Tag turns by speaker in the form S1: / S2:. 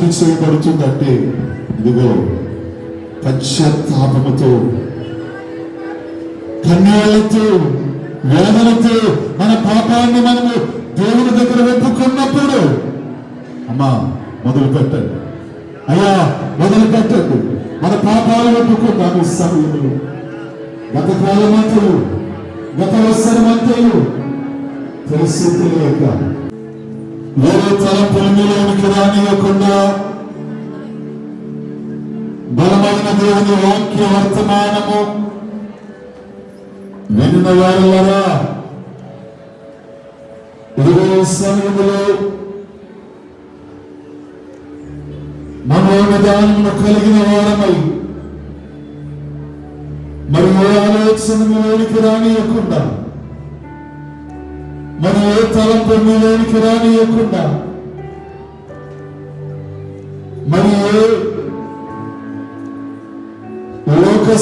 S1: శుద్ధి చేయబడుతుందంటే ఇదిగో పశ్చాత్తాపముతో, కన్నీళ్లతో, వేదనతో మన పాపాన్ని మనము దేవుని దగ్గర వెతుక్కున్నప్పుడు అమ్మా మొదలు పెట్టండి, అయ్యా మొదలు పెట్టండి. మన పాపాలు వెతుక్కున్నాము. సమయంలో గత కాలమంతలు, గత వత్సరమంతలు తెలిసి తెలియక వేరే తలంపుల మీలోనికి రానియకుండా బలమైన దేవుని వాక్య వర్తమానము విన్న వారులరా ఇరవై సమయంలో మనోనిదానమును కలిగిన వారమై మరి ఏ ఆలోచన మీలోనికి రానియకుండా, మరి ఏ తలంపు మీలోనికి రానియకుండా, మరి ఏ లోక